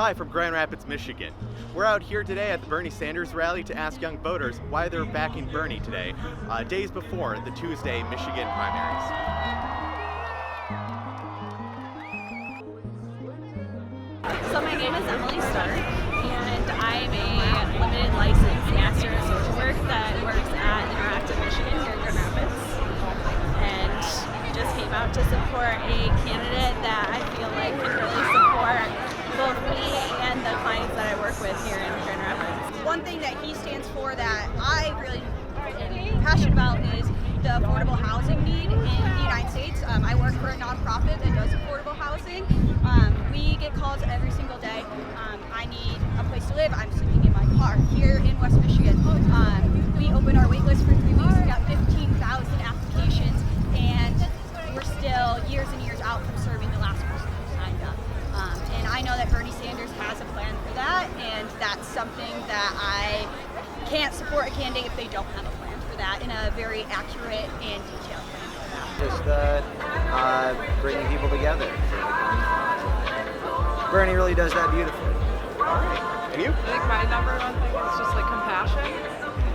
Hi from Grand Rapids, Michigan. We're out here today at the Bernie Sanders rally to ask young voters why they're backing Bernie today, days before the Tuesday Michigan primaries. So my name is Emily Starr, and I'm a limited license master of social work that works at Energize, Michigan here in Grand Rapids, and just came out to support a candidate that I feel like can really support both me and the clients that I work with here in Grand Rapids. One thing that he stands for that I really am passionate about is the affordable housing need in the United States. I work for a nonprofit that does affordable housing. We get calls every single day. I need a place to live. I'm sleeping in my car here in West Michigan. We opened our wait list for 3 weeks. We got 15,000 applications, and we're still years and years out from serving the last person who signed up. And I know that Bernie Sanders has a plan for that, and that's something that I can't support a candidate if they don't have a plan for that in a very accurate and detailed plan for that. Just bringing people together. Bernie really does that beautifully. And you? I think my number one thing is just like compassion,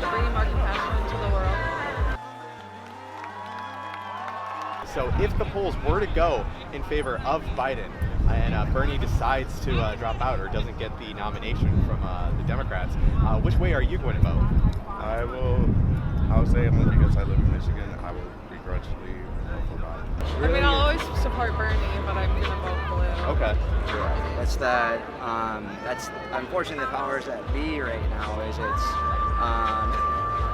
bringing more compassion into the world. So if the polls were to go in favor of Biden and Bernie decides to drop out or doesn't get the nomination from the Democrats, which way are you going to vote? I will say only because I live in Michigan, I will begrudgingly vote for Biden. I mean, I'll always support Bernie, but I'm gonna vote blue. Okay. That's that's unfortunately the powers that be right now is it's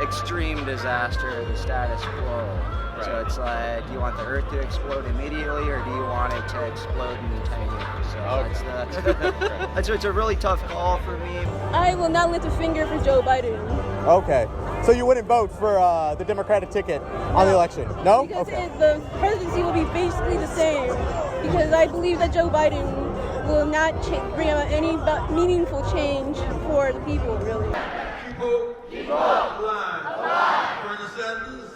extreme disaster, the status quo. Right. So it's like, do you want the earth to explode immediately or do you want it to explode in 10 years? So it's a really tough call for me. I will not lift a finger for Joe Biden. Okay. So you wouldn't vote for the Democratic ticket on the election? No? Because the presidency will be basically the same. Because I believe that Joe Biden will not bring about any meaningful change for the people, really. Keep up, alive. Bernie Sanders.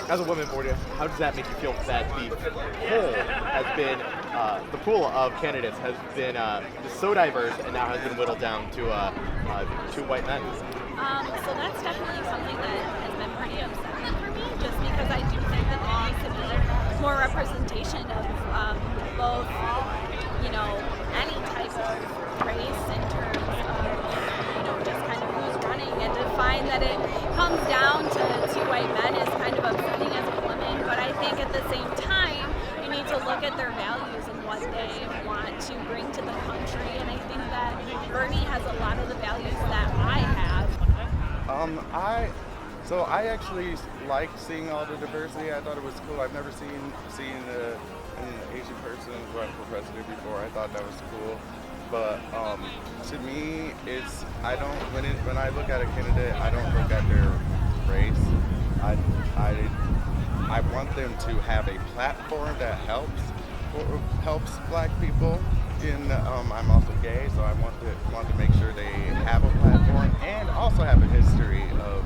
As a woman voter, how does that make you feel that the pool has been, the pool of candidates has been just so diverse and now has been whittled down to two white men? So that's definitely something that has been pretty upsetting for me, just because I do think that there needs to be more representation of both, any type of race in terms of, just kind of who's running, and to find that it comes down to two white men is kind of upsetting as a woman, but I think at the same time, you need to look at their values and what they want to bring to the country, and I think that Bernie has a lot of the values that I have. I actually like seeing all the diversity. I thought it was cool. I've never seen an Asian person run for president before. I thought that was cool. But to me, when I look at a candidate, I don't look at their race. I want them to have a platform that helps Black people. I'm also gay, so I want to make sure they have a platform and also have a history of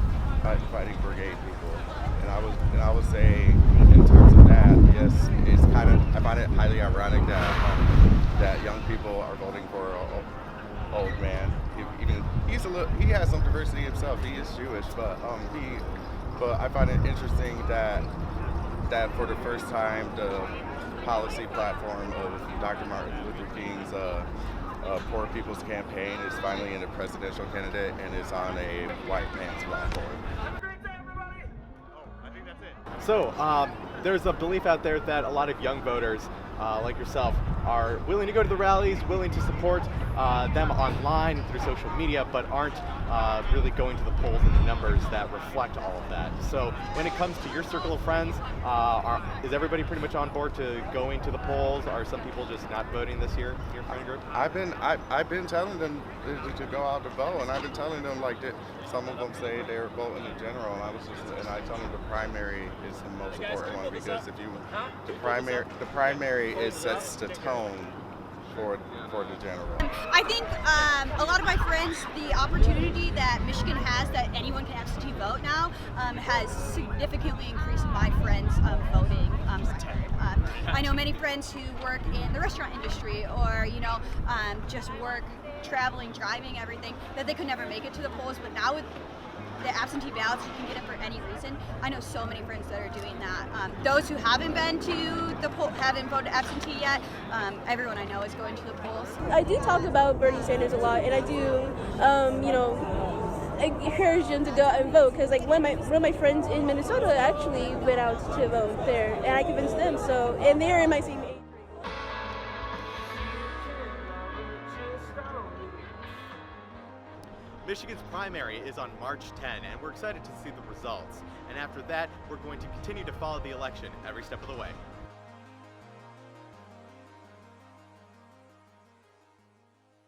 fighting for gay people. And I would say, in terms of that, yes, I find it highly ironic that young people are voting for an old man. He has some diversity himself. He is Jewish, but I find it interesting that for the first time the policy platform of Dr. Martin Luther King's Poor People's Campaign is finally in a presidential candidate and is on a white man's platform. So there's a belief out there that a lot of young voters like yourself are willing to go to the rallies, willing to support them online through social media, but aren't really going to the polls in the numbers that reflect all of that. So when it comes to your circle of friends, is everybody pretty much on board to going to the polls? Are some people just not voting this year in your friend group? I've been telling them to go out to vote, and I've been telling them some of them say they're voting in general, and I tell them the primary is the most important one, because the primary sets the tone for the general. I think a lot of my friends, the opportunity that Michigan has that anyone can absentee vote now has significantly increased my friends' voting record. I know many friends who work in the restaurant industry or, just work traveling, driving, everything, that they could never make it to the polls, but now with the absentee ballots, you can get it for any reason. I know so many friends that are doing that. Those who haven't been to the poll, haven't voted absentee yet, everyone I know is going to the polls. I do talk about Bernie Sanders a lot, and I do, encourage them to go out and vote. Because like one of my friends in Minnesota actually went out to vote there, and I convinced them. So, and they're in my same age. Michigan's primary is on March 10, and we're excited to see the results. And after that, we're going to continue to follow the election every step of the way.